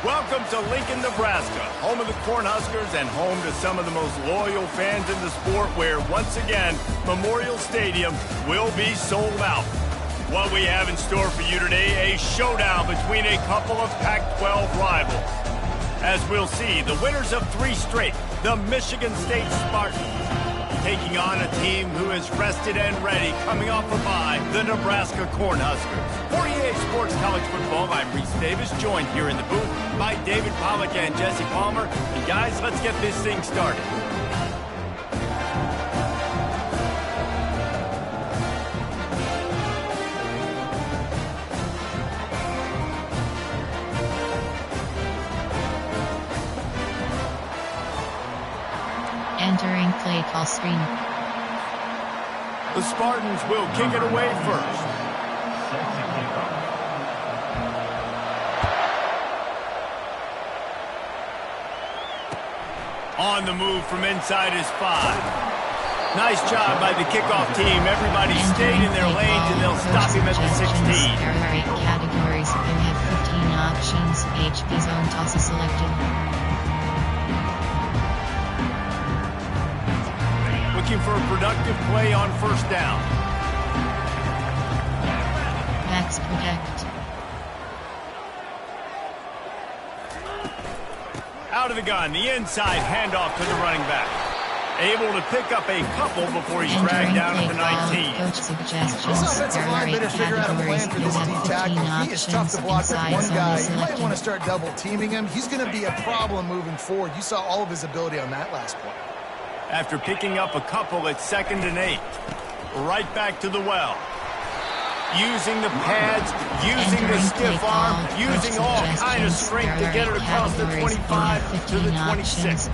Welcome to Lincoln, Nebraska, home of the Cornhuskers and home to some of the most loyal fans in the sport where, once again, Memorial Stadium will be sold out. What we have in store for you today, a showdown between a couple of Pac-12 rivals. As we'll see, the winners of 3 straight, the Michigan State Spartans, taking on a team who is rested and ready, coming off a bye, the Nebraska Cornhuskers. For EA Sports College Football, I'm Reese Davis, joined here in the booth by David Pollack and Jesse Palmer. And guys, let's get this thing started. Entering play call screen. The Spartans will kick it away first. On the move from inside is 5. Nice job by the kickoff team. Everybody stayed in their lanes and they'll stop him at the 16. There are 8 categories. You have 15 options. HB zone toss is selected. Looking for a productive play on first down. Max protect. Out of the gun, the inside handoff to the running back. Able to pick up a couple before he's dragged down at the 19. Coach suggestions. This offensive line better figure out a plan for this D tackle. He is tough to block with one guy. You might want to start double teaming him. He's going to be a problem moving forward. You saw all of his ability on that last play. After picking up a couple at 2nd and 8. Right back to the well. Using the pads, using the stiff arm, using all kind of strength to get it across the 25 to the 26.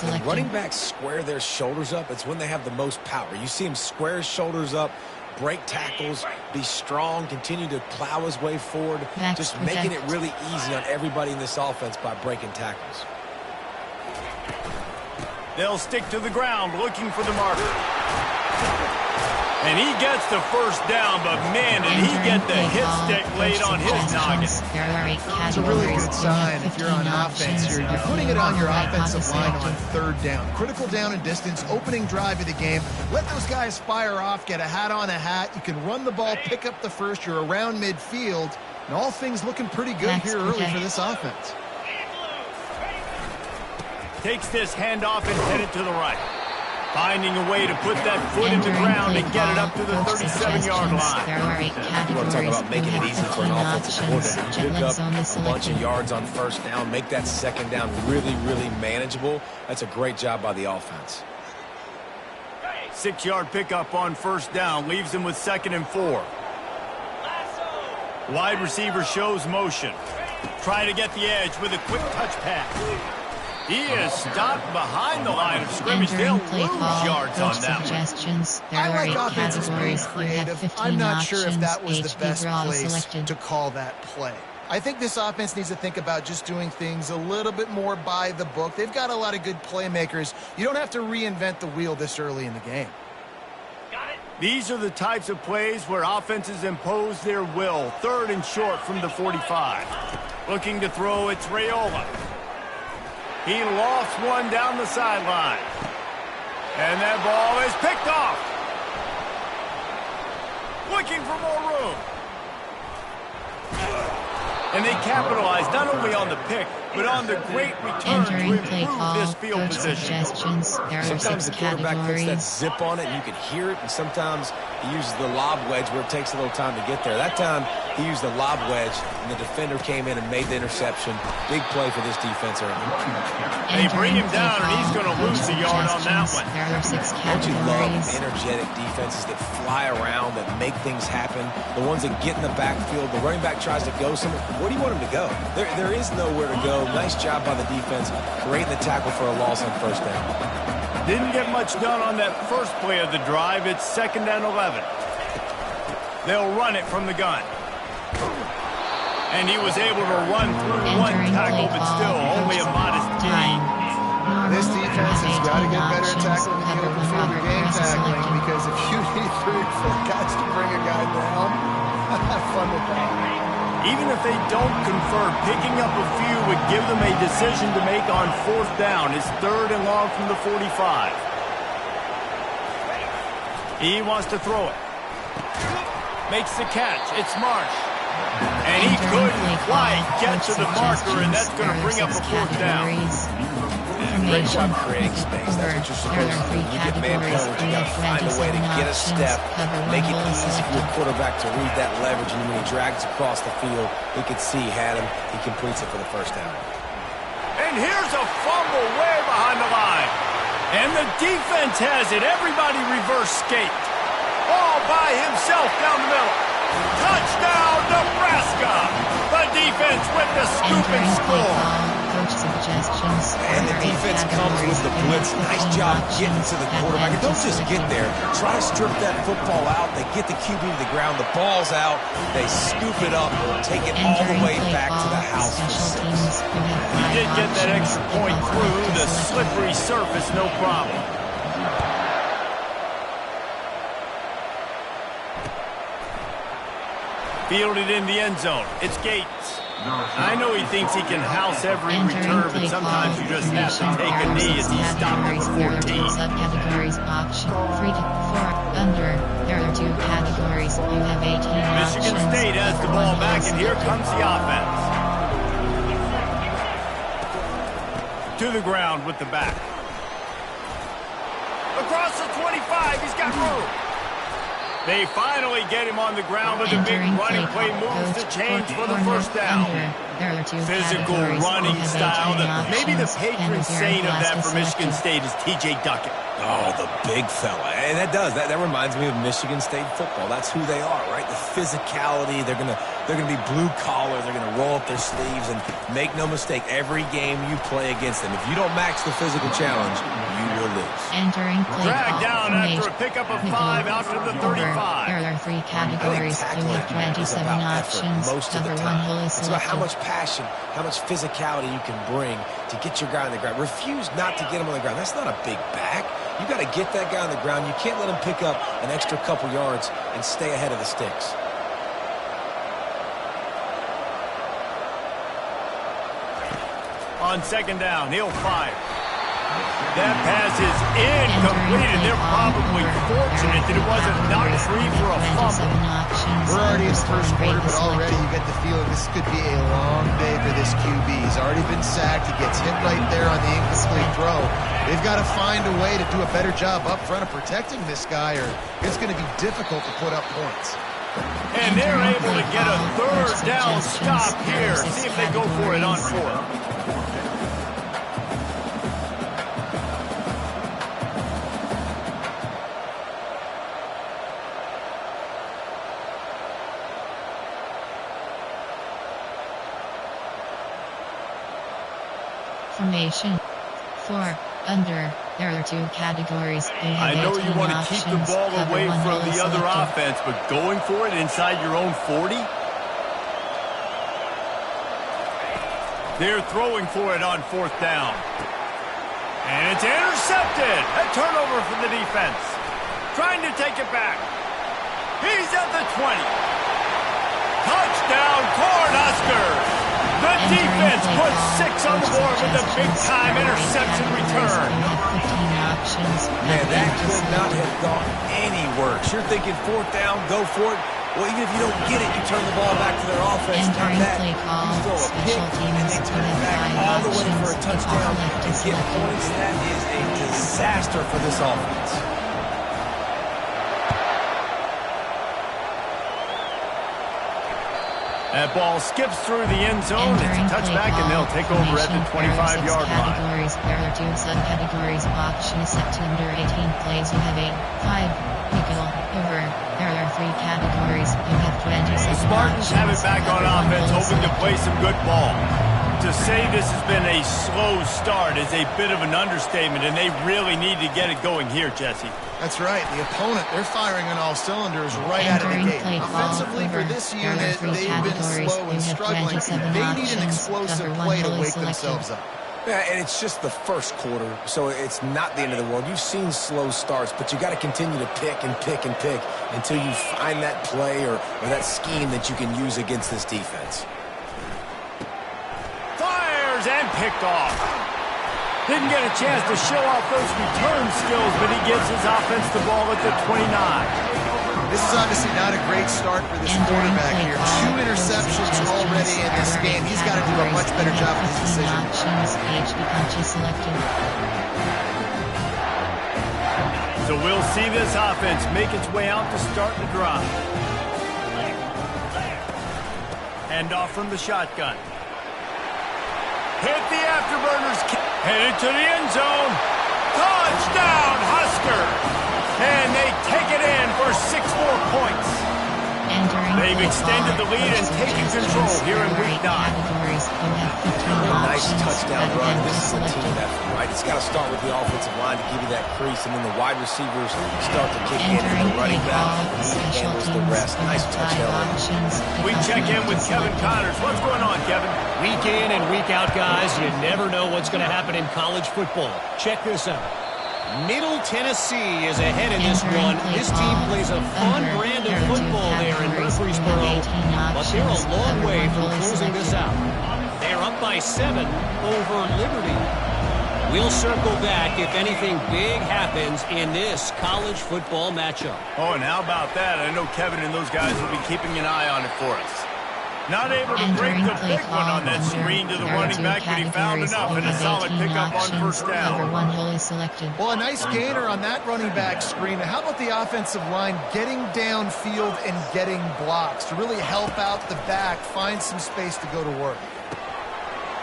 When running backs square their shoulders up, it's when they have the most power. You see him square his shoulders up, break tackles, be strong, continue to plow his way forward, just making it really easy on everybody in this offense by breaking tackles. They'll stick to the ground looking for the marker. And he gets the first down, but man, did he get the hit stick laid on his noggin. It's a really good sign if you're on offense here. You're putting it on your offensive line on 3rd down. Critical down and distance, opening drive of the game. Let those guys fire off, get a hat on a hat. You can run the ball, pick up the first. You're around midfield. And all things looking pretty good here early for this offense. Takes this handoff and headed to the right. Finding a way to put that foot in the ground and get it up to the 37-yard line. You want to talk about making it easy for an offensive coordinator. Pick up a bunch of yards on first down, make that 2nd down really, really manageable. That's a great job by the offense. 6-yard pickup on first down leaves him with 2nd and 4. Wide receiver shows motion. Try to get the edge with a quick touch pass. He is stopped behind the line of scrimmage. They'll lose yards on that one. I like offenses being creative. I'm not sure if that was the best place to call that play. I think this offense needs to think about just doing things a little bit more by the book. They've got a lot of good playmakers. You don't have to reinvent the wheel this early in the game. These are the types of plays where offenses impose their will. 3rd and short from the 45. Looking to throw, it's Raiola. He lofts one down the sideline. And that ball is picked off. Looking for more room. And they capitalize not only on the pick, but on the great return to improve this field position. Sometimes the quarterback puts that zip on it and you can hear it, and sometimes he uses the lob wedge where it takes a little time to get there. That time he used the lob wedge and the defender came in and made the interception. Big play for this defense early. They bring him down and he's going to lose the yard on that one. Don't you love energetic defenses that fly around, that make things happen? The ones that get in the backfield, the running back tries to go somewhere. Where do you want him to go? There is nowhere to go. Nice job by the defense, creating the tackle for a loss on first down. Didn't get much done on that first play of the drive. It's 2nd and 11. They'll run it from the gun. And he was able to run through one tackle, but still only a modest gain. This defense has got to get better at tackling in the open field or game tackling, because if you need 3 or 4 guys to bring a guy down, have fun with that. Even if they don't convert, picking up a few would give them a decision to make on 4th down. It's 3rd and long from the 45. He wants to throw it. Makes the catch. It's Marsh. And he couldn't quite get to the marker, and that's going to bring up a 4th down. Great job creating space. That's what you're supposed to do. You get man coverage, you got to find a way to get a step, make it easy for your quarterback to read that leverage, and when he drags across the field, he can see he had him. He completes it for the 1st down. And here's a fumble way behind the line. And the defense has it. Everybody reverse skate. All by himself down the middle. Touchdown, Nebraska! The defense with the scoop and score. And the defense comes with the blitz. Nice job getting to the quarterback. And don't just get there. Try to strip that football out. They get the QB to the ground. The ball's out. They scoop it up, take it all the way back to the house for 6. He did get that extra point through the slippery surface, no problem. Fielded in the end zone. It's Gates. I know he thinks he can house every return, but sometimes you just have to take a knee as he stopped at the 14. Subcategories option 3 to 4 under. There are 2 categories. You have 18 Michigan State has the ball back, and here comes the offense. To the ground with the back. Across the 25, he's got room. They finally get him on the ground with a big running play moves to change for the 1st down. Physical running style. Maybe the patron saint of that for Michigan State is T.J. Duckett. Oh, the big fella. And that reminds me of Michigan State football. That's who they are, right? The physicality. They're gonna be blue collar. They're gonna roll up their sleeves, and make no mistake, every game you play against them, if you don't match the physical challenge, you will lose. Dragged down after a pickup of 5 out to the 35. There are 3 categories. You have 27 options. Most of the time. It's about how much passion, how much physicality you can bring to get your guy on the ground. Refuse not to get him on the ground. That's not a big back. You got to get that guy on the ground. You can't let him pick up an extra couple yards and stay ahead of the sticks. On 2nd down, he'll fire. That pass is incomplete, and they're probably fortunate that it wasn't knocked free for a fumble. We're already in the 1st quarter, but already you get the feeling this could be a long day for this QB. He's already been sacked. He gets hit right there on the incomplete throw. They've got to find a way to do a better job up front of protecting this guy, or it's going to be difficult to put up points. And they're able to get a 3rd down stop here. See if they go for it on 4th. Formation 4 under. There are 2 categories. I know you want to keep the ball away from the other offense, but going for it inside your own 40? They're throwing for it on 4th down. And it's intercepted. A turnover for the defense. Trying to take it back. He's at the 20. Touchdown, Cornhuskers. The defense puts 6 on the board with a big-time interception return. Man, that could not have gone any worse. You're thinking 4th down, go for it. Well, even if you don't get it, you turn the ball back to their offense. Not that. You throw a pick, and they turn it back all the way for a touchdown and get points. That is a disaster for this offense. That ball skips through the end zone. It's a touchback, and they'll take over at the 25-yard line. There are 2 subcategories. Options set to under 18 plays. You have 8, 5, nickel, over. There are 3 categories. You have 27 The Spartans have it back on offense, hoping to play some good ball. To say this has been a slow start is a bit of an understatement, and they really need to get it going here, Jesse. That's right. The opponent, they're firing on all cylinders right out of the gate. Offensively, for this unit, they've been slow and struggling. They need an explosive play to wake themselves up. Yeah, and it's just the first quarter, so it's not the end of the world. You've seen slow starts, but you got to continue to pick and pick and pick until you find that play or that scheme that you can use against this defense. Fires and picked off. Didn't get a chance to show off those return skills, but he gives his offense the ball at the 29. This is obviously not a great start for this quarterback here. 2 interceptions already in this game. He's got to do a much better job with his decision. So we'll see this offense make its way out to start the drive. Hand off from the shotgun. Hit the afterburners. Headed to the end zone. Touchdown, Huskers! And they take it in for 6 more points. They've extended the lead and taken control here in week 9. Nice touchdown run. This is a team effort, right? It's got to start with the offensive line to give you that crease, and then the wide receivers start to kick in, and the running back handles the rest. Nice touchdown. We check in with Kevin Connors. What's going on, Kevin? Week in and week out, guys, you never know what's going to happen in college football. Check this out. Middle Tennessee is ahead in this one. This team plays a fun brand of football there in Murfreesboro, but they're a long way from closing this out. They're up by 7 over Liberty. We'll circle back if anything big happens in this college football matchup. Oh, and how about that? I know Kevin and those guys will be keeping an eye on it for us. Not able to break the big one on that screen to the running back, but he found enough and a solid pickup on first down. Well, a nice gainer on that running back screen. How about the offensive line getting downfield and getting blocks to really help out the back, find some space to go to work?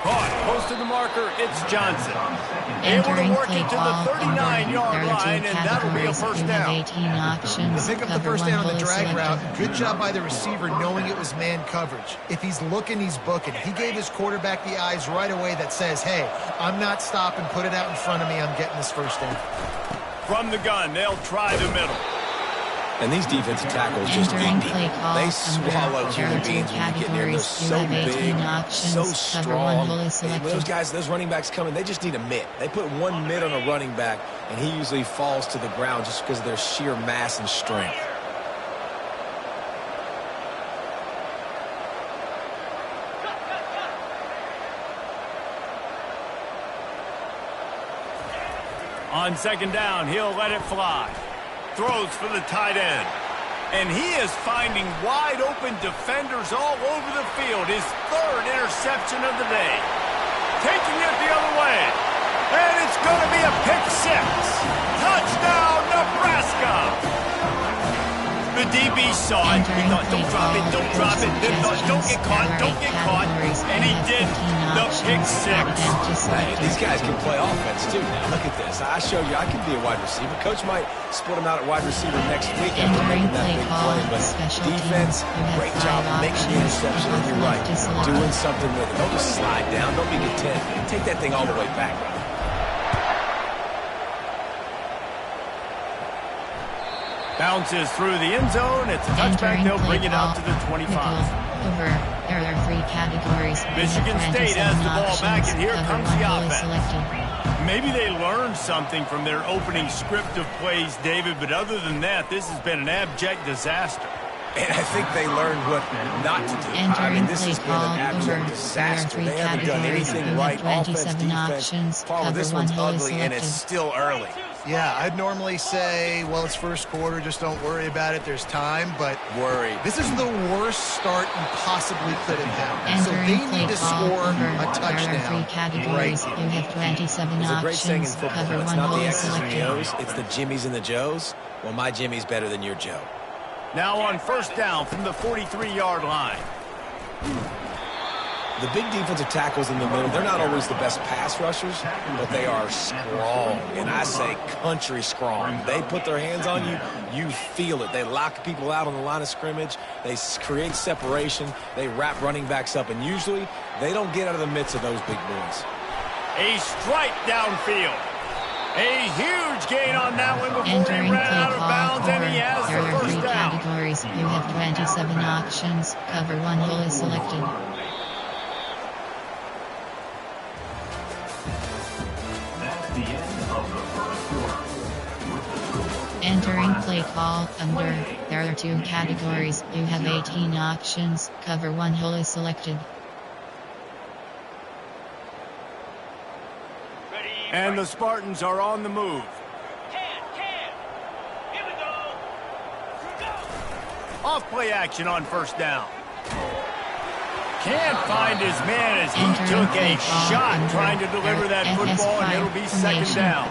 Caught, close to the marker, it's Johnson. Able to work it to the 39-yard line, and that'll be a first down. To pick up the first down on the drag route, good job by the receiver knowing it was man coverage. If he's looking, he's booking. He gave his quarterback the eyes right away that says, hey, I'm not stopping, put it out in front of me, I'm getting this first down. From the gun, they'll try the middle. And these defensive tackles just eat people. They swallow human beings when you get near them. They're so big, so strong. And those guys, those running backs coming, they just need a mitt. They put one mitt on a running back, and he usually falls to the ground just because of their sheer mass and strength. On second down, he'll let it fly. Throws for the tight end. And he is finding wide open defenders all over the field. His 3rd interception of the day. Taking it the other way. And it's going to be a pick 6. Touchdown, Nebraska. The DB saw it. He thought, don't drop it, don't drop it. Then thought, don't get caught, don't get caught. And he did the pick 6. Hey, these guys can play offense, too, now. Look at this. I showed you I can be a wide receiver. Coach might split him out at wide receiver next week after making that big play. But defense, great job making the interception. And you're right, doing something with it. Don't just slide down. Don't be content. Take that thing all the way back. Bounces through the end zone. It's a touchback. They'll bring it out to the 25. There are 3 categories. Michigan State has the ball back, and here comes the offense. Maybe they learned something from their opening script of plays, David, but other than that, this has been an abject disaster. And I think they learned what not to do. I mean, this has been an abject disaster. They haven't done anything right. Offense, defense. Paul, this one's ugly, and it's still early. Yeah, I'd normally say, well, it's first quarter, just don't worry about it, there's time, but this is the worst start you possibly could have had. So they need to score a touchdown right now. You have 27 There's a great saying in options. football, Cover it's one not the hole X's and selected. O's, it's the Jimmies and the Joes. Well, my Jimmy's better than your Joe. Now on first down from the 43-yard line. The big defensive tackles in the middle, they're not always the best pass rushers, but they are strong, and I say country strong. They put their hands on you, you feel it. They lock people out on the line of scrimmage. They create separation. They wrap running backs up, and usually they don't get out of the midst of those big boys. A strike downfield. A huge gain on that one before he ran out of bounds, and he has There the are 3 first down. categories. You have 27 options. Cover one hole is selected. play call, under. There are 2 categories. You have 18 options. Cover 1 hole is selected. And the Spartans are on the move. Off play action on first down. Can't find his man as he took a shot trying to deliver that football, and it'll be second down.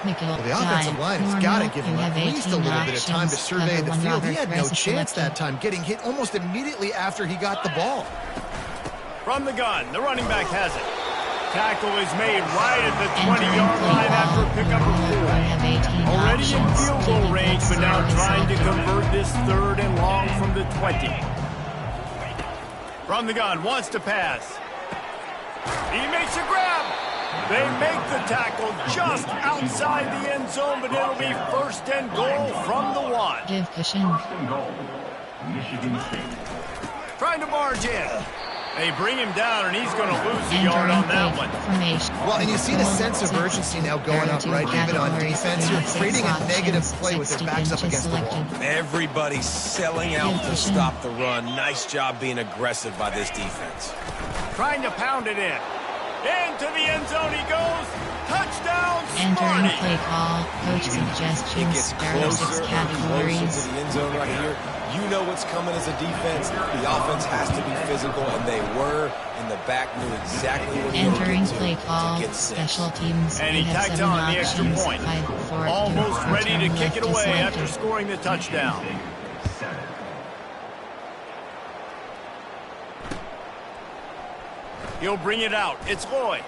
Well, the offensive line has got to give him at least a little bit of time to survey the field. He had no chance that time, getting hit almost immediately after he got the ball. From the gun, the running back has it. Tackle is made right at the 20-yard line after a pickup of 4. Already in field goal range, but now trying to convert this 3rd and long from the 20. From the gun, wants to pass. He makes a grab. They make the tackle just outside the end zone, but it'll be 1st and goal from the 1. Give cushion. Trying to barge in. They bring him down, and he's going to lose a yard on that one. Well, and you see the sense of urgency now going up, right, David, on defense. You're creating a negative play with their backs up against the wall. Everybody's selling out to stop the run. Nice job being aggressive by this defense. Trying to pound it in. Into the end zone he goes. Touchdown, Entering Sparty. play call, coach suggestions. It gets There are 6 closer categories. to the end zone right here. You know what's coming as a defense. The offense has to be physical, and they were, and the back knew exactly what he Entering was play call, to get 6. special teams. And We he have tacked 7 on the extra options. point. 5, 4, Almost ready to return kick it left is away selected. after scoring the touchdown. He'll bring it out. It's Lloyd.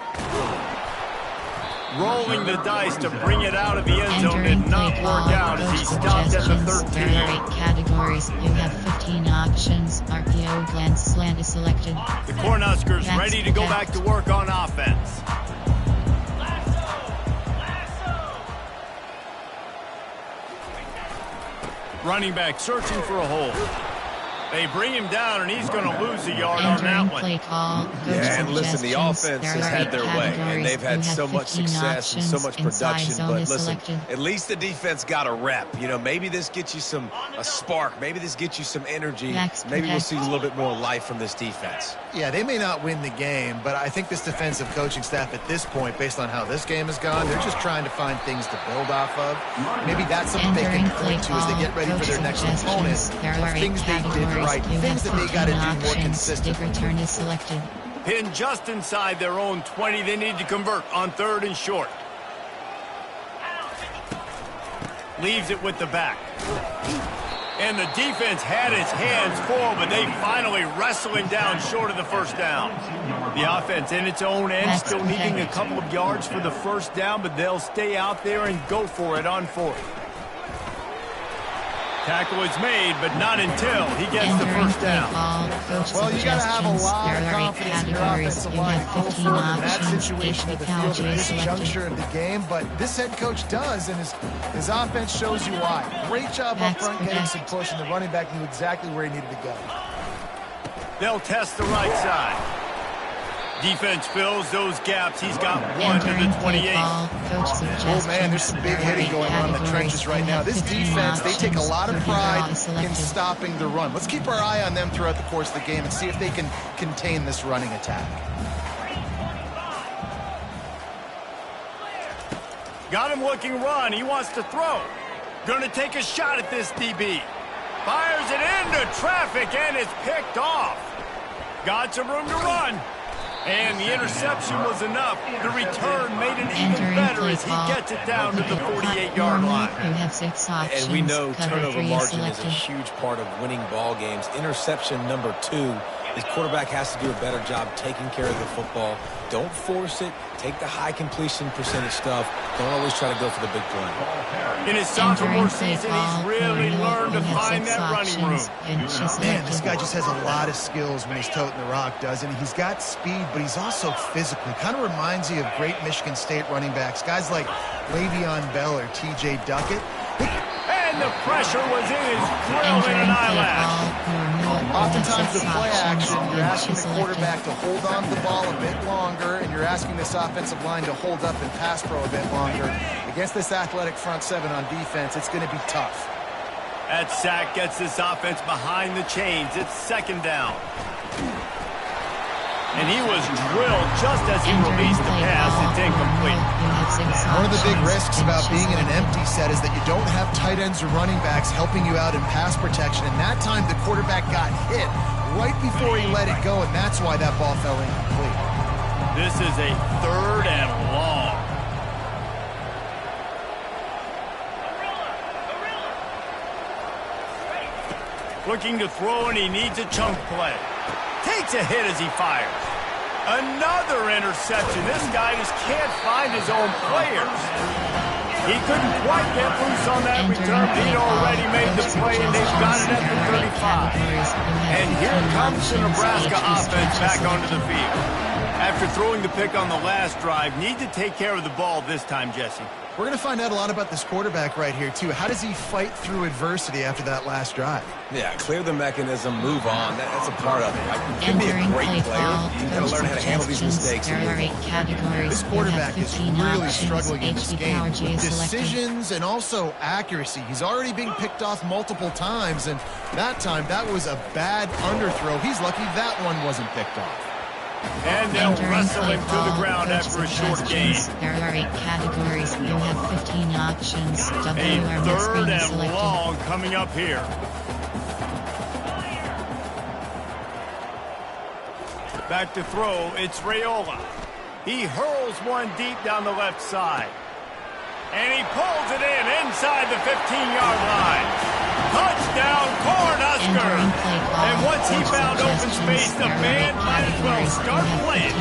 Rolling the dice to bring it out of the end zone did not work out as he stopped at the 13. There are 8 categories. You have 15 options. RPO glance slant is selected. The Cornhuskers ready to go back to work on offense. Running back searching for a hole. They bring him down, and he's going to lose a yard on that one. Play call, Yeah, and listen, the offense has had their way, and they've had so much success and so much production. But listen, at least the defense got a rep. You know, maybe this gets you a spark. Maybe this gets you some energy. Maybe we'll see a little bit more life from this defense. Yeah, they may not win the game, but I think this defensive coaching staff at this point, based on how this game has gone, they're just trying to find things to build off of. Maybe that's something they can point to as they get ready for their next opponent. Things they did right, things that they got to do more consistently. Return is selected. Pinned just inside their own 20. They need to convert on 3rd and short. Leaves it with the back. And the defense had its hands full, but they finally wrestle him down short of the 1st down. The offense in its own end, still needing a couple of yards for the 1st down, but they'll stay out there and go for it on 4th. Tackle is made, but not until he gets the 1st down. Well, you got to have a lot of confidence in your offensive line to go further in that situation of the field at this juncture of the game, but this head coach does, and his offense shows you why. Great job up front getting some push, and the running back knew exactly where he needed to go. They'll test the right side. Defense fills those gaps. He's got 1 to the 28. Oh, man, there's some big hitting going on in the trenches right now. This defense, they take a lot of pride in stopping the run. Let's keep our eye on them throughout the course of the game and see if they can contain this running attack. Got him looking run. He wants to throw. Going to take a shot at this DB. Fires it into traffic, and it's picked off. Got some room to run. And the interception was enough. The return made it even better as he gets it down to the 48-yard line. You have 6 options. And we know turnover margin is a selected. huge part of winning ball games. Interception number 2. His quarterback has to do a better job taking care of the football. Don't force it. Take the high completion percentage stuff. Don't always try to go for the big play. In his sophomore season, he's really learned to find that running room. Man, this guy just has a lot of skills when he's toting the rock, doesn't he? He's got speed, but he's also physical. He kind of reminds you of great Michigan State running backs, guys like Le'Veon Bell or T.J. Duckett. And the pressure was in his grill in an eyelash. Oftentimes with play action, you're asking the quarterback to hold on to the ball a bit longer, and you're asking this offensive line to hold up and pass pro a bit longer. Against this athletic front 7 on defense, it's going to be tough. That sack gets this offense behind the chains. It's second down. And he was drilled just as he released the pass. It's incomplete. One of the big risks about being in an empty set is that you don't have tight ends or running backs helping you out in pass protection. And that time the quarterback got hit right before he let it go, and that's why that ball fell incomplete. This is a 3rd and long. Looking to throw, and he needs a chunk play. Takes a hit as he fires. Another interception. This guy just can't find his own players. He couldn't quite get loose on that return. He'd already made the play, and they've got it at the 35. And here comes the Nebraska offense back onto the field. After throwing the pick on the last drive, need to take care of the ball this time, Jesse. We're going to find out a lot about this quarterback right here, too. How does he fight through adversity after that last drive? Yeah, clear the mechanism, move on. That's a part of it. Right? You can be a great player. You've got to learn how to handle these mistakes. This quarterback is really struggling in this game. Decisions and also accuracy. He's already being picked off multiple times, and that time, that was a bad underthrow. He's lucky that one wasn't picked off. And they'll wrestle him to the ground after a short gain. There are 8 categories. You have 15 options. A 3rd and long coming up here. Back to throw. It's Raiola. He hurls one deep down the left side. And he pulls it in inside the 15-yard line. Touchdown, Cornhuskers! And once he found open space, the man might as well start playing.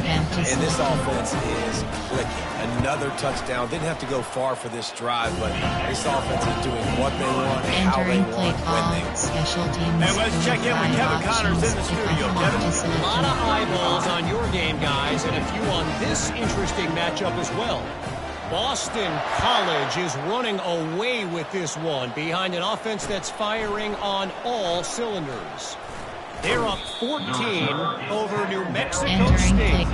And this offense is clicking. Another touchdown. Didn't have to go far for this drive, but this offense is doing what they want, how they want, when they want. And let's check in with Kevin Connors in the studio. Kevin? A lot of eyeballs on your game, guys, and a few on this interesting matchup as well. Boston College is running away with this one behind an offense that's firing on all cylinders. They're up 14 over New Mexico State.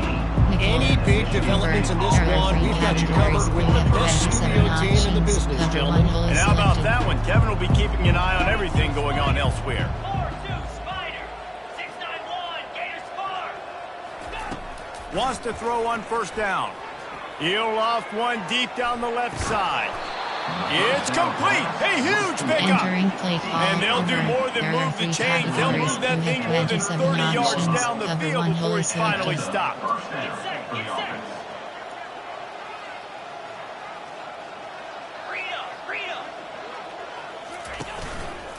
Any big developments in this one, we've got you covered with the best studio team in the business, gentlemen. And how about that one? Kevin will be keeping an eye on everything going on elsewhere. 4-2 Spider. 691 Gators far. Wants to throw on first down. He'll loft one deep down the left side. It's complete. A huge pickup. And they'll do more than move the chains. They'll move that thing more than 30 yards down the field before he's finally stopped.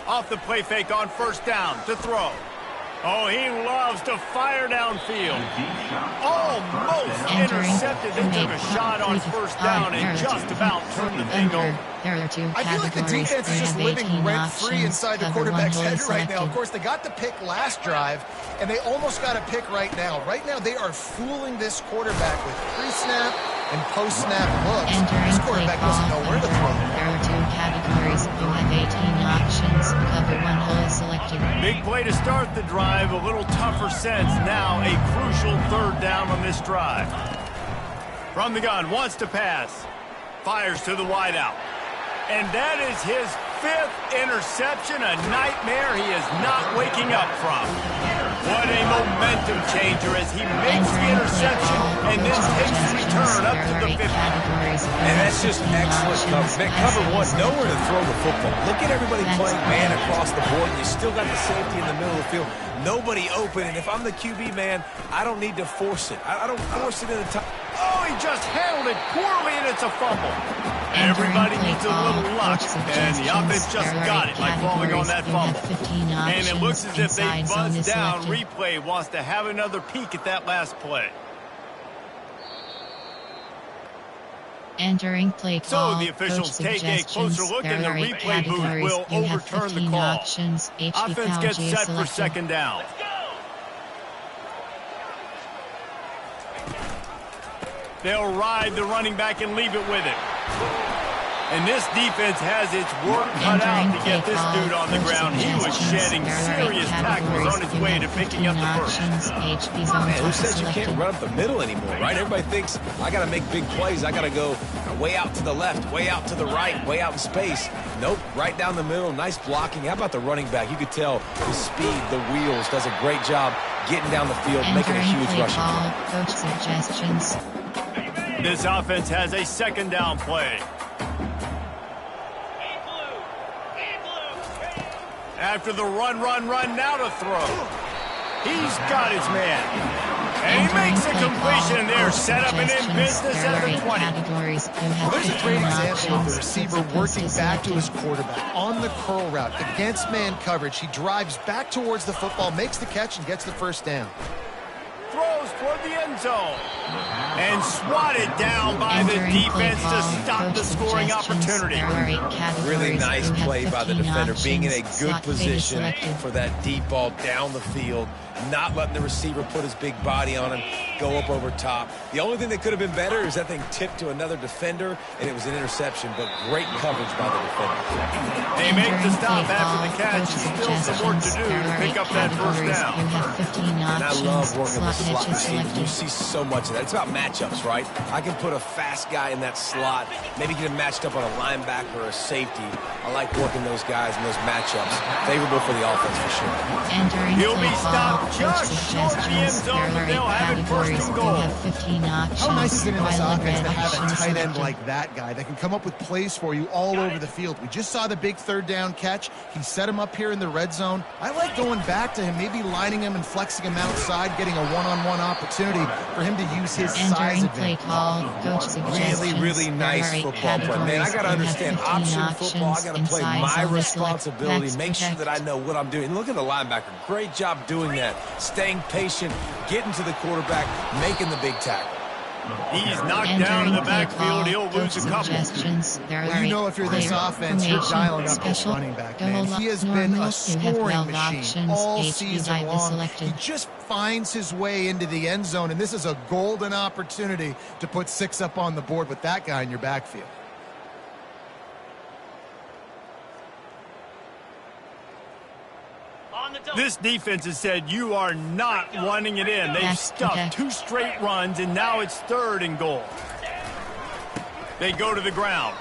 Off the play fake on first down to throw. Oh, he loves to fire downfield. Almost intercepted. They took a shot on first down and just about turned the thing over. I feel like the defense is just living rent-free inside the quarterback's head right now. Of course, they got the pick last drive, and they almost got a pick right now. Right now, they are fooling this quarterback with pre-snap and post-snap looks. This quarterback doesn't know where to throw. There are 2 categories. You have 18 options. Cover 1 hole is selected. Big play to start the drive. A little tougher sense. Now a crucial 3rd down on this drive. From the gun, wants to pass. Fires to the wideout. And that is his 5th interception, a nightmare he is not waking up from. What a momentum changer as he makes the interception and then takes the return up to the 50. And that's just excellent coverage. Cover 1, nowhere to throw the football. Look at everybody playing man across the board. You still got the safety in the middle of the field. Nobody open, and if I'm the QB, man, I don't need to force it. I don't force it in the top. Oh, he just handled it poorly, and it's a fumble. Everybody needs a little luck, and the offense just got it by falling on that fumble. And it looks as if they buzzed down. Replay wants to have another peek at that last play. Entering play call. So the officials take a closer look, and the replay booth will overturn the call. Offense gets set for second down. They'll ride the running back and leave it with it. And this defense has its work cut out to get this dude on the ground. He was shedding serious tackles on his way to picking up the first. Man, who says you can't run up the middle anymore, right? Everybody thinks, I got to make big plays. I got to go way out to the left, way out to the right, way out in space. Nope, right down the middle. Nice blocking. How about the running back? You could tell the speed, the wheels, does a great job getting down the field, making a huge rushing play. Coach suggestions. This offense has a second down play. After the run, now to throw. He's got his man. And he makes a completion there. Set up and in business at the 20. Well, there's a great example of the receiver working back to his quarterback on the curl route against man coverage. He drives back towards the football, makes the catch, and gets the first down. Throws toward the end zone. And swatted down by the defense to stop the scoring opportunity. Really nice play by the defender, being in a good position for that deep ball down the field, not letting the receiver put his big body on him, go up over top. The only thing that could have been better is that thing tipped to another defender, and it was an interception, but great coverage by the defender. They make the stop after the catch. Still some work to do to pick up that first down. And I love working with slot receivers. You see so much of that. It's about matchups, right? I can put a fast guy in that slot, maybe get him matched up on a linebacker or a safety. I like working those guys in those matchups. Favorable for the offense for sure. He'll be stopped just short of the end zone, but they'll have it first and goal. How nice is it in this offense to have a tight end like that guy that can come up with plays for you all over the field? We just saw the big third down catch. He set him up here in the red zone. I like going back to him, maybe lining him and flexing him outside, getting a one-on-one opportunity for him to use his size advantage. Really nice football play. Man, I got to understand option football. I got to play my responsibility, make sure that I know what I'm doing. And look at the linebacker. Great job doing that. Staying patient, getting to the quarterback, making the big tackle. He's knocked down in the backfield. He'll lose a couple. Well, you know if you're this offense, you're dialing up this running back, man. He has been a scoring machine all season long. He just finds his way into the end zone, and this is a golden opportunity to put 6 up on the board with that guy in your backfield. This defense has said you are not running it in. They've stuffed 2 straight runs, and now it's 3rd and goal. They go to the ground.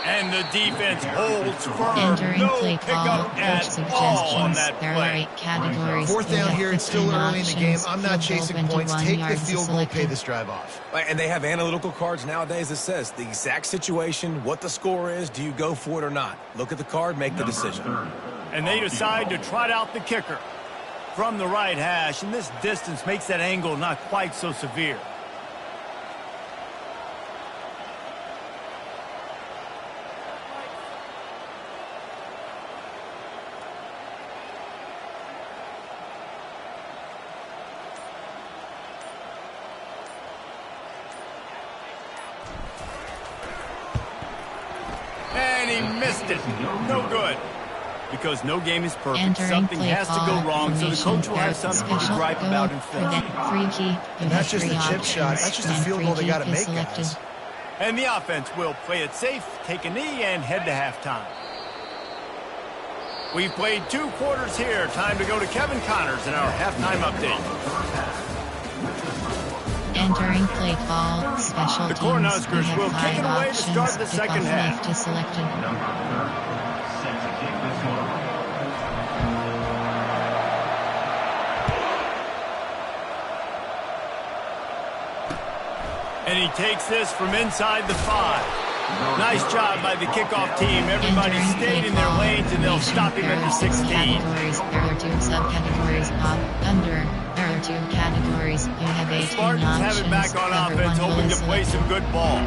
And the defense holds firm. No pickup at all on that play. 4th down here. It's still early in the game. I'm not chasing points. Take the field goal, pay this drive off. And they have analytical cards nowadays that says the exact situation, what the score is, do you go for it or not? Look at the card, make the decision. And they decide to trot out the kicker from the right hash, and this distance makes that angle not quite so severe. And he missed it. No good. Because no game is perfect. Something has to go wrong, so the coach will have something to gripe about in film. And that's just a chip shot. That's just a field goal they got to make, guys. And the offense will play it safe, take a knee, and head to halftime. We've played 2 quarters here. Time to go to Kevin Connors in our halftime update. Entering play call, special the teams. Cornhuskers will kick it away to start the second half. And he takes this from inside the 5. Nice job by the kickoff team. Everybody stayed in their lanes, and they'll stop him at the 16. There are 2 subcategories, up, under. There are 2 categories. You have 18 Spartans options. have it back on offense, hoping to play some good ball.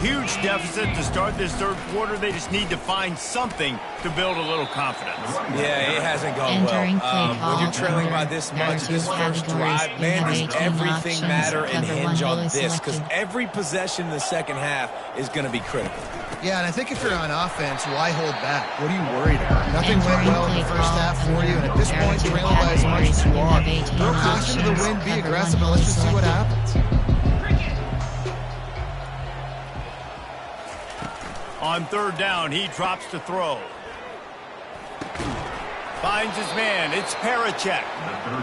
Huge deficit to start this 3rd quarter. They just need to find something to build a little confidence. Yeah, it hasn't gone well. When you're trailing by this much, this first drive, man, does everything matter and hinge on this? Because every possession in the second half is going to be critical. Yeah, and I think if you're on offense, why hold back? What are you worried about? Nothing went well in the first half for you, and at this point, trailing by as much as you are. Throw caution to the wind, be aggressive, and let's just see what happens. On third down, he drops to throw. Finds his man. It's Parachek.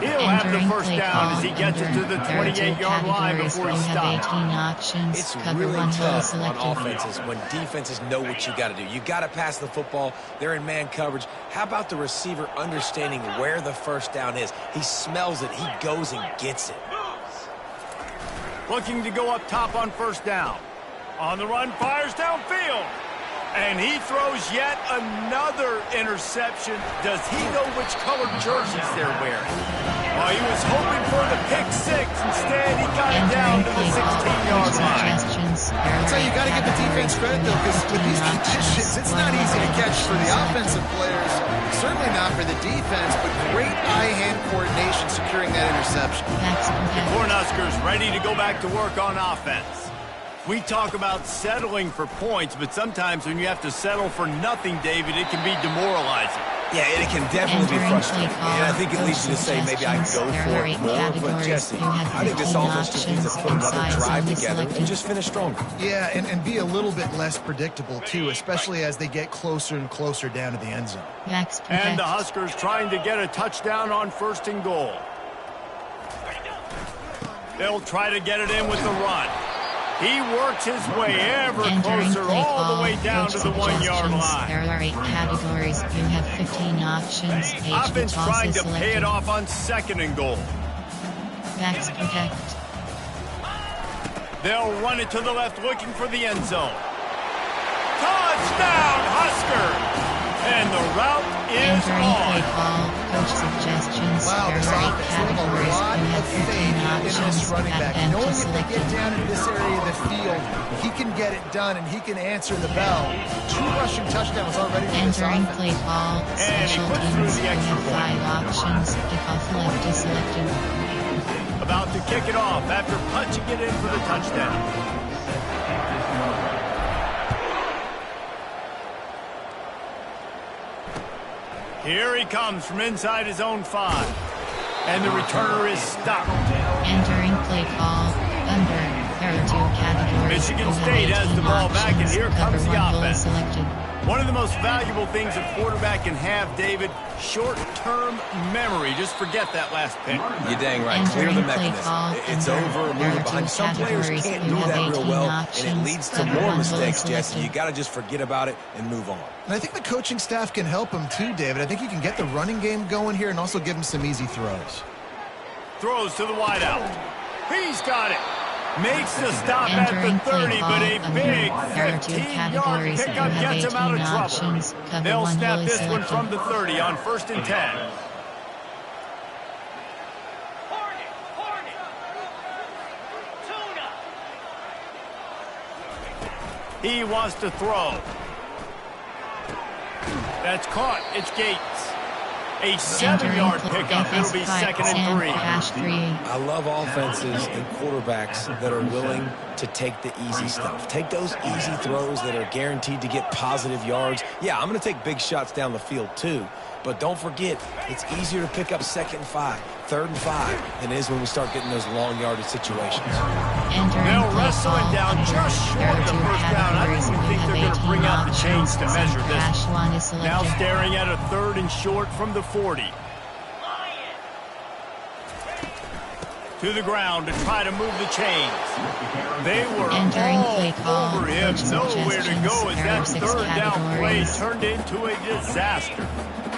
He'll have the first down as he gets it to the 28-yard line before he stops. It's really tough on offenses when defenses know what you got to do. You got to pass the football. They're in man coverage. How about the receiver understanding where the first down is? He smells it. He goes and gets it. Looking to go up top on first down. On the run, fires downfield. And he throws yet another interception. Does he know which colored jerseys they're wearing? Oh, he was hoping for the pick six. Instead, he got it down to the 16-yard line. So you got to give the defense credit, though, because with these conditions, it's not easy to catch for the offensive players. Certainly not for the defense, but great eye-hand coordination securing that interception. The Cornhuskers ready to go back to work on offense. We talk about settling for points, but sometimes when you have to settle for nothing, David, it can be demoralizing. Yeah, it can definitely be frustrating. And I think it leads you to say maybe I can go for it more. But, Jesse, I think this offense just needs to put another drive together and just finish stronger. Yeah, and be a little bit less predictable, too, especially as they get closer and closer down to the end zone. And the Huskers trying to get a touchdown on first and goal. They'll try to get it in with the run. He works his way ever closer all the way down to the 1-yard line. There are 8 categories. You have 15 options. Offense trying to pay it off on second and goal. Backs protect. They'll run it to the left looking for the end zone. Touchdown, Husker! And the route is on. Coach suggestions. Wow, this offense, they have a lot of faith in this running back. Knowing if they get down in this area of the field, he can get it done and he can answer the bell. 2 rushing touchdowns already for this Entering offense. play ball. Special teams. You have 5 options. Kickoff left is selected. About to kick it off after punching it in for the touchdown. Here he comes from inside his own 5. And the returner is stopped. Entering play call. Under. There are 2 categories. Michigan State has the ball back, and here comes the offense. Selected. One of the most valuable things a quarterback can have, David, short-term memory. Just forget that last pick. You're dang right. Clear the mechanism. It's over. Move it behind. Some players can't do that real well, and it leads to more mistakes, Jesse. You got to just forget about it and move on. And I think the coaching staff can help him too, David. I think you can get the running game going here and also give him some easy throws. Throws to the wideout. He's got it. Makes the stop at the 30, but a big 15-yard pickup gets him out of trouble. They'll snap this one from the 30 on 1st and 10. He wants to throw. That's caught. It's Gates. A 7-yard pickup. It'll be 2nd and 3. I love offenses and quarterbacks that are willing to take the easy stuff. Take those easy throws that are guaranteed to get positive yards. Yeah, I'm going to take big shots down the field too. But don't forget, it's easier to pick up 2nd and 5, 3rd and 5 than it is when we start getting those long yardage situations. They'll wrestle it down just short of the first down. I don't even think they're going to bring out the chains to measure this. Now staring at a 3rd and short from the 40. To the ground to try to move the chains. They were all over him. Nowhere to go as that 3rd down play turned into a disaster.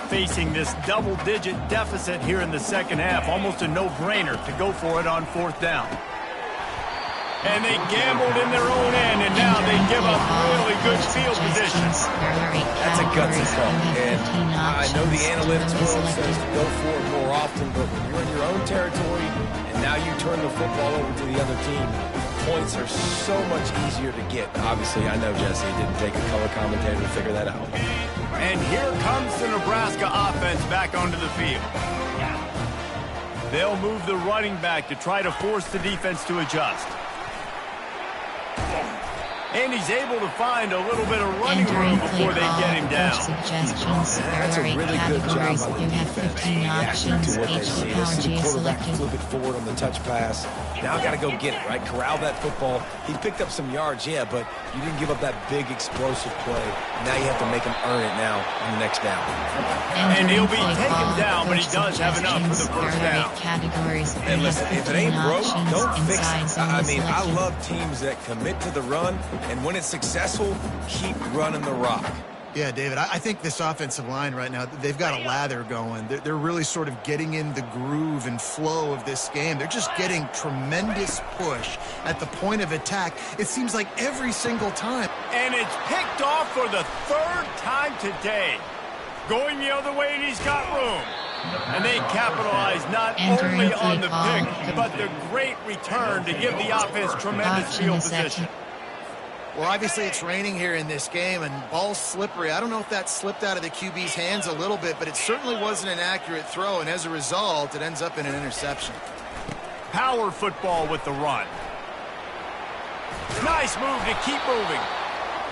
Facing this double-digit deficit here in the second half, almost a no-brainer to go for it on 4th down. And they gambled in their own end, and now they give up really good field position. That's a gutsy call, and I know the analytics world says to go for it more often, but when you're in your own territory, and now you turn the football over to the other team, points are so much easier to get. Obviously, I know, Jesse, it didn't take a color commentator to figure that out. And here comes the Nebraska offense back onto the field. They'll move the running back to try to force the defense to adjust. And he's able to find a little bit of running room before they get him down. Suggestions. That's a really good job by the You have defense. 15 options. To what they see. They see the quarterback selected. flip it forward on the touch pass. Now got to go get it, right? Corral that football. He picked up some yards, yeah, but you didn't give up that big explosive play. Now you have to make him earn it now on the next down. And he'll be taken down, but he does have enough for the first down. Categories. And listen, if it ain't broke, don't fix it. I mean, I selected. love teams that commit to the run, and when it's successful, keep running the rock. Yeah, David, I think this offensive line right now, they've got a lather going. They're really sort of getting in the groove and flow of this game. They're just getting tremendous push at the point of attack. It seems like every single time. And it's picked off for the third time today. Going the other way, and he's got room. And they capitalize not only on the pick, but the great return to give the offense tremendous field position. Well, obviously it's raining here in this game, and ball's slippery. I don't know if that slipped out of the QB's hands a little bit, but it certainly wasn't an accurate throw, and as a result, it ends up in an interception. Power football with the run. Nice move to keep moving.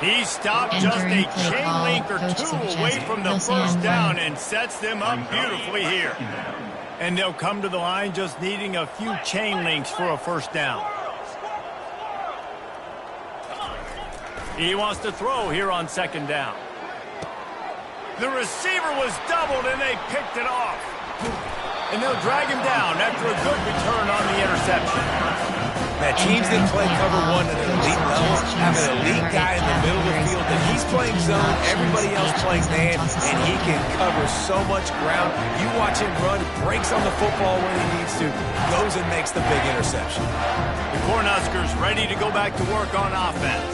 He stopped just a chain link or two away from the first down and sets them up beautifully here. And they'll come to the line just needing a few chain links for a first down. He wants to throw here on second down. The receiver was doubled, and they picked it off. And they'll drag him down after a good return on the interception. Now, teams that play cover one at an elite level have an elite guy in the middle of the field that he's playing zone, everybody else playing man, and he can cover so much ground. You watch him run, breaks on the football when he needs to, goes and makes the big interception. The Cornhuskers ready to go back to work on offense.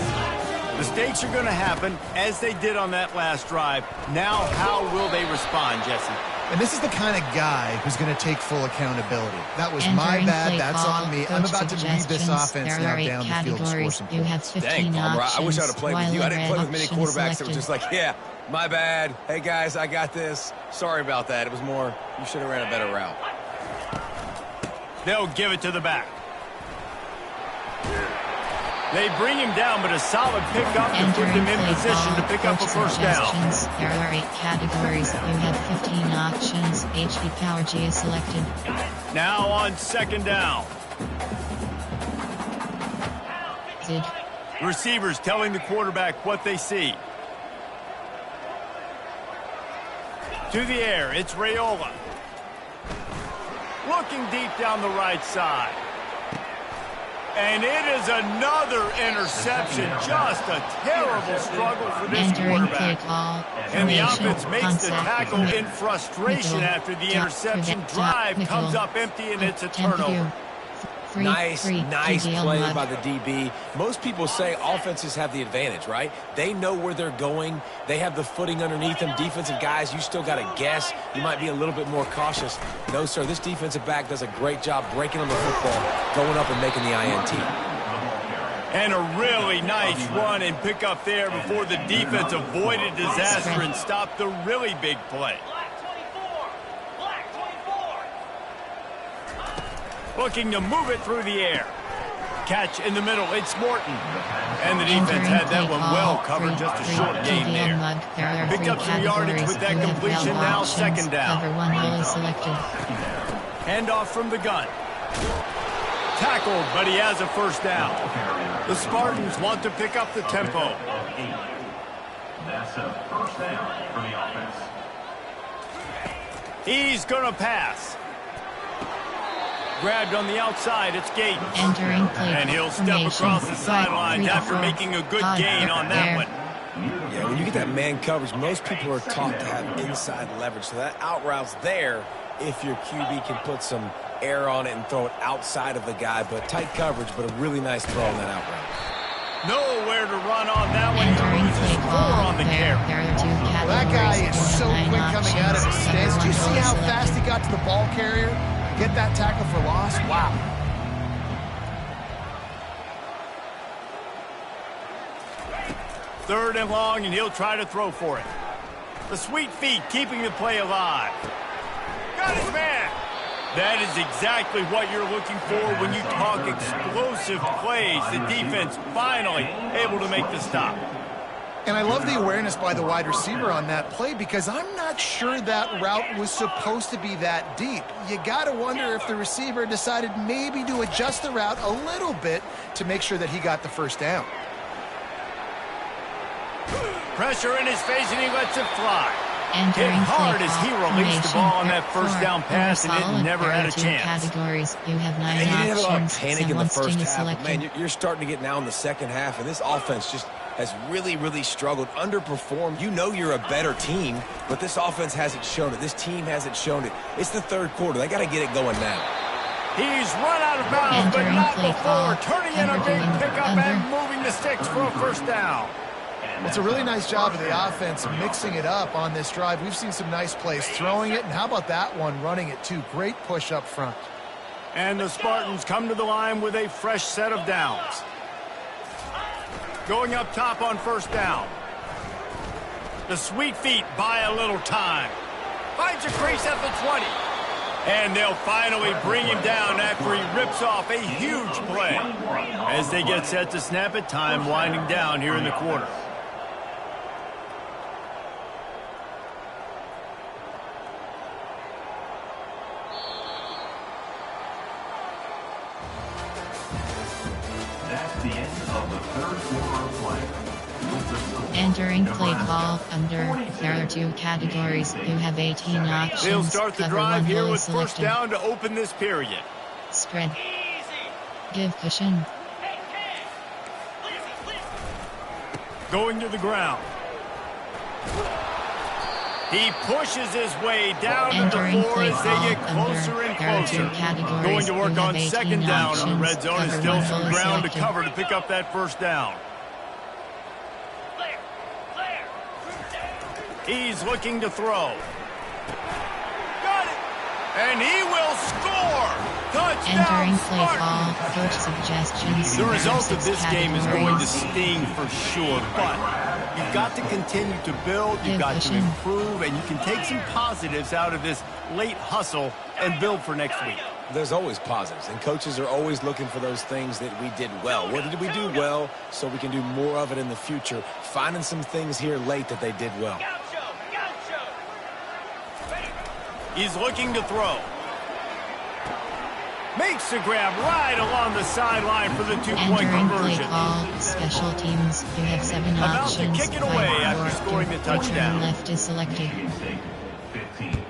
Mistakes are going to happen, as they did on that last drive. Now, how will they respond, Jesse? And this is the kind of guy who's going to take full accountability. That was my bad. That's on me. I'm about to lead this offense now down the field and score some points. Dang, Palmer, I wish I would have played with you. I didn't play with many quarterbacks that were just like, yeah, my bad. Hey, guys, I got this. Sorry about that. It was more, you should have ran a better route. They'll give it to the back. They bring him down, but a solid pickup to put them in position to pick up a first down. There are 8 categories. You have 15 options. HP Power G is selected. Now on second down. Receivers telling the quarterback what they see. To the air, it's Raiola. Looking deep down the right side. And it is another interception. Just a terrible struggle for this quarterback. And the offense makes the tackle in frustration after the interception. Drive comes up empty, and it's a turnover. Nice play by the DB. Most people say offenses have the advantage, right? They know where they're going. They have the footing underneath them. Defensive guys, you still got to guess. You might be a little bit more cautious. No, sir, this defensive back does a great job breaking on the football, going up and making the INT. And a really nice run and pick up there before the defense avoided disaster and stopped the really big play. Looking to move it through the air. Catch in the middle. It's Morton. And the defense had that one well covered. Just a short gain there. Picked up some yardage with that completion. Now second down. Handoff from the gun. Tackled, but he has a first down. The Spartans want to pick up the tempo. That's a first down for the offense. He's going to pass. Grabbed on the outside, it's Gates. And he'll step across the sidelines after making a good gain on that one. Yeah, when you get that man coverage, most people are taught to have inside leverage. So that out route's there if your QB can put some air on it and throw it outside of the guy. But tight coverage, but a really nice throw on that out route. Nowhere to run on that one. He loses 4 on the carry. Well, that guy is so quick coming out of his stance. Do you see how fast he got to the ball carrier? Get that tackle for loss? Wow. Third and long, and he'll try to throw for it. The sweet feet keeping the play alive. Got his man. That is exactly what you're looking for when you talk explosive plays. The defense finally able to make the stop. And I love the awareness by the wide receiver on that play because I'm not sure that route was supposed to be that deep. You got to wonder if the receiver decided maybe to adjust the route a little bit to make sure that he got the first down. Pressure in his face, and he lets it fly. Hit hard as he released the ball on that first down pass, and it never had a chance. Categories. You have 9 You didn't have a lot of options. panic in the first half. Selected. Man, you're starting to get now in the second half, and this offense just has really, really struggled, underperformed. You know you're a better team, but this offense hasn't shown it. This team hasn't shown it. It's the third quarter. They got to get it going now. He's run out of bounds, but not before turning in a big pickup and moving the sticks for a first down. It's a really nice job of the offense mixing it up on this drive. We've seen some nice plays throwing it, and how about that one running it too? Great push up front. And the Spartans come to the line with a fresh set of downs. Going up top on first down. The Sweet Feet buy a little time. Finds a crease at the 20. And they'll finally bring him down after he rips off a huge play. As they get set to snap it, time winding down here in the quarter. That's the end of the third quarter of play. Entering play call under. There are 2 categories. You have 18 options. They'll start the Cover drive one here goal with first selected. down to open this period. Spread. Give cushion. Going to the ground. He pushes his way down to the Entering floor play as they call get closer under. and There are closer. 2 categories. Going to work You have on 18 second down on the red options. zone and Cover still one some goal ground to selected. cover to pick up that first down. He's looking to throw. Got it! And he will score! Touchdown, Entering play call. Spartans! Coach suggestions. The There are result of 6 this game is going to categories. sting for sure, but you've got to continue to build, you've got to improve, and you can take some positives out of this late hustle and build for next week. There's always positives, and coaches are always looking for those things that we did well. What did we do well so we can do more of it in the future? Finding some things here late that they did well. He's looking to throw. Makes the grab right along the sideline for the two-point Entering play conversion. call. Special teams. You have 7 About to options. kick it away after Right scoring the return touchdown. left is selected. 15.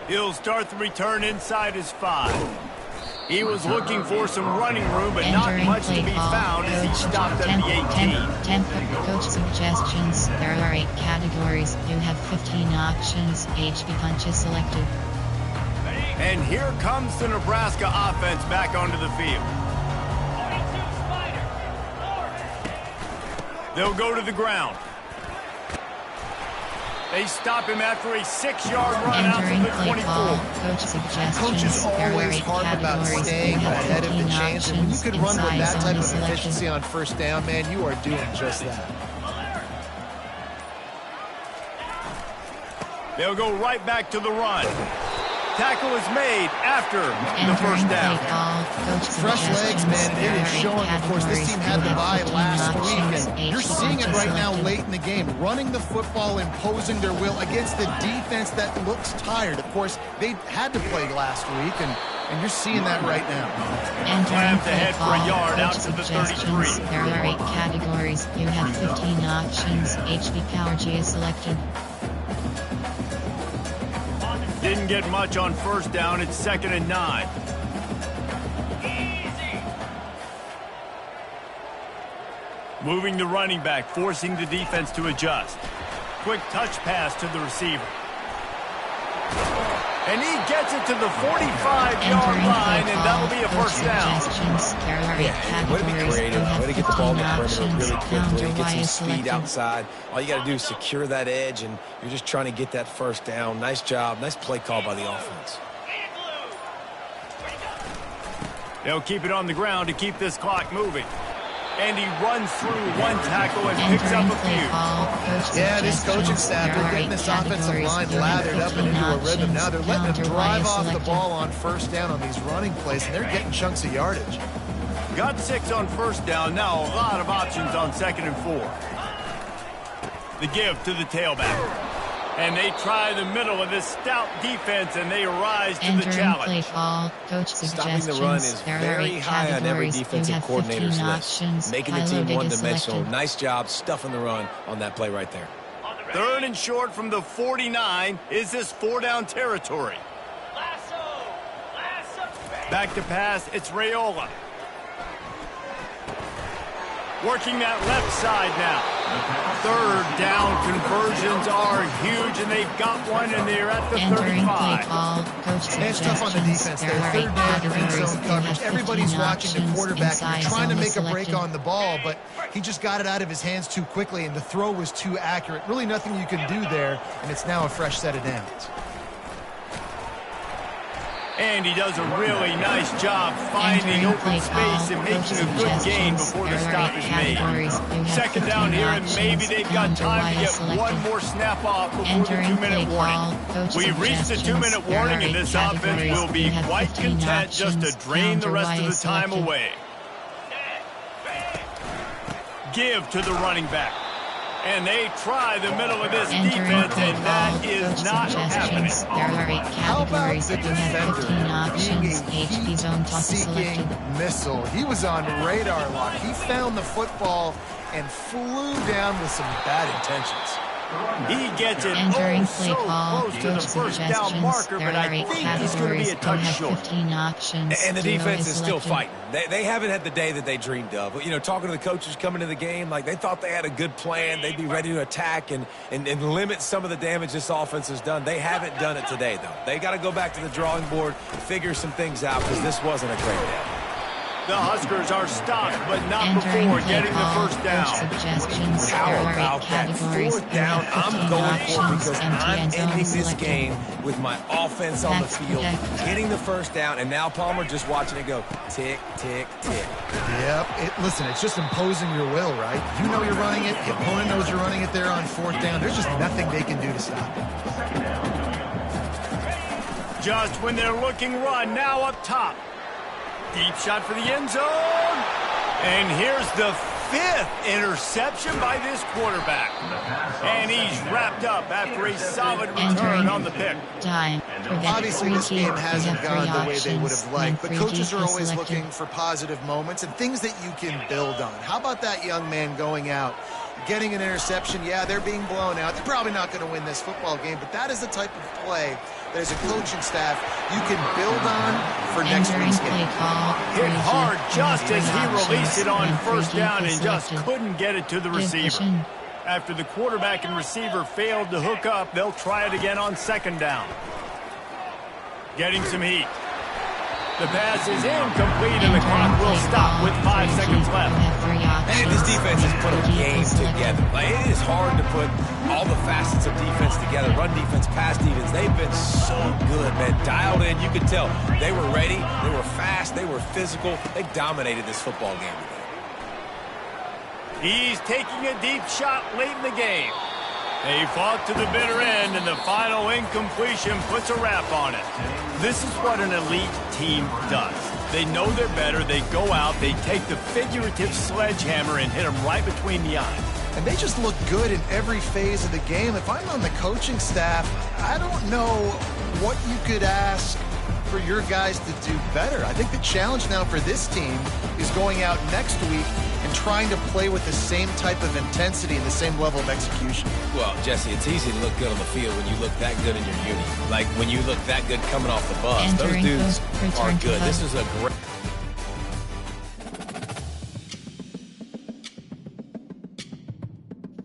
He'll start the return inside his 5. He was looking for some running room, but not Entering much to play be call. found as he Coach stopped at the 18. 10 coach suggestions. There are 8 categories. You have 15 options. HB punches selected. And here comes the Nebraska offense back onto the field. They'll go to the ground. They stop him after a 6-yard run out to Entering the play 24. call. Coach suggestions. Coach is There are always 8 hard about categories. staying You have ahead of the 15 chains, and when you options. can run with Inside that zone type of is selected. efficiency on first down, man, you are doing just that. They'll go right back to the run. Tackle is made after the first Entering down. play call. Coach Fresh legs, man, and it is showing. Of course, this team had the bye last week, and you're seeing it right now late in the game. Running the football, imposing their will against the defense that looks tired. Of course, they had to play last week, and you're seeing that right now. Entering Grab the play head for a call. yard out Coach to the suggestions. 33. There are 8 categories. You have 15 options. HB power G is selected. Didn't get much on first down. It's 2nd and 9. Moving the running back, forcing the defense to adjust. Quick touch pass to the receiver. And he gets it to the 45-yard line, and that'll be a first down. Way to be creative, way to get the ball in the perimeter really quickly, get some speed outside. All you got to do is secure that edge, and you're just trying to get that first down. Nice job, nice play call by the offense. They'll keep it on the ground to keep this clock moving. And he runs through one tackle and picks up a few. Yeah, this coaching staff, they're getting this offensive line lathered up and into a rhythm. Now they're letting him drive off the ball on first down on these running plays, and they're getting chunks of yardage. Got 6 on first down. Now a lot of options on 2nd and 4. The give to the tailback. And they try the middle of this stout defense, and they rise to the challenge. Stopping the run is very high on every defensive coordinator's list. Making the team one-dimensional. Nice job stuffing the run on that play right there. 3rd and short from the 49. Is this 4-down territory? Back to pass. It's Raiola. Working that left side now. 3rd down conversions are huge, and they've got one, and they're at the 35. It's tough on the defense there. 3rd down, you're in zone coverage. Everybody's watching the quarterback. You're trying to make a break on the ball, but he just got it out of his hands too quickly, and the throw was too accurate. Really nothing you can do there, and it's now a fresh set of downs. And he does a really nice job finding open space and making a good gain before the stop is made. 2nd down here, and maybe they've got time to get one more snap off before the 2-minute warning. We've reached the 2-minute warning, and this offense will be quite content just to drain the rest of the time away. Give to the running back. And they try the middle of this defense, and that is not happening. There are 8 categories. You have 15 options. HP zone toss is selected. Missile. He was on radar lock. He found the football and flew down with some bad intentions. He gets it Entering so play call, close to the coach first down suggestions. marker, There but are I 8 think he's going to be categories. a touch You have short. 15 options. And the Zero defense is still selected. fighting. They haven't had the day that they dreamed of. You know, talking to the coaches coming to the game, like they thought they had a good plan. They'd be ready to attack and limit some of the damage this offense has done. They haven't done it today, though. They got to go back to the drawing board, figure some things out, because this wasn't a great day. The Huskers are stopped, but not before getting the first down. Suggestions. How There are 8 about that categories. 4th down? I'm going for it because I'm ending this game with my offense on the field, getting the first down, and now Palmer just watching it go tick, tick, tick. Yep. Listen, it's just imposing your will, right? You know you're running it. The opponent knows you're running it there on 4th down. There's just nothing they can do to stop it. Just when they're looking run, now up top. Deep shot for the end zone. And here's the 5th interception by this quarterback. And he's wrapped up after a solid return on the pick. Time. Obviously, this game hasn't gone the way they would have liked, but coaches are always looking for positive moments and things that you can build on. How about that young man going out, getting an interception? Yeah, they're being blown out. They're probably not going to win this football game, but that is the type of play that as a coaching staff you can build on for next week's game. Hit hard just as he released it on first down and just couldn't get it to the receiver. After the quarterback and receiver failed to hook up, they'll try it again on 2nd down. Getting some heat. The pass is incomplete, and the clock will stop with 5 seconds left. And this defense has put a game together. Like, it is hard to put all the facets of defense together. Run defense, pass defense. They've been so good, man. Dialed in. You could tell they were ready. They were fast. They were physical. They dominated this football game today. He's taking a deep shot late in the game. They fought to the bitter end, and the final incompletion puts a wrap on it. This is what an elite team does. They know they're better. They go out. They take the figurative sledgehammer and hit them right between the eyes. And they just look good in every phase of the game. If I'm on the coaching staff, I don't know what you could ask for your guys to do better. I think the challenge now for this team is going out next week and trying to play with the same type of intensity and the same level of execution. Well, Jesse, it's easy to look good on the field when you look that good in your uni. Like when you look that good coming off the bus. Those dudes are good. This is a great...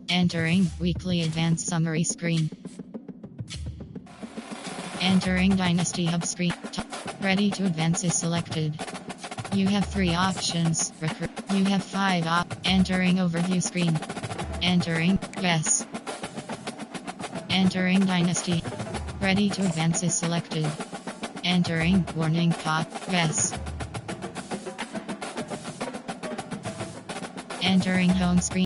Entering weekly advanced summary screen. Entering Dynasty Hub screen. Ready to advance is selected. You have 3 options. Recruit. You have 5 Entering overview screen. Entering yes. Entering Dynasty. Ready to advance is selected. Entering warning pot yes. Entering home screen.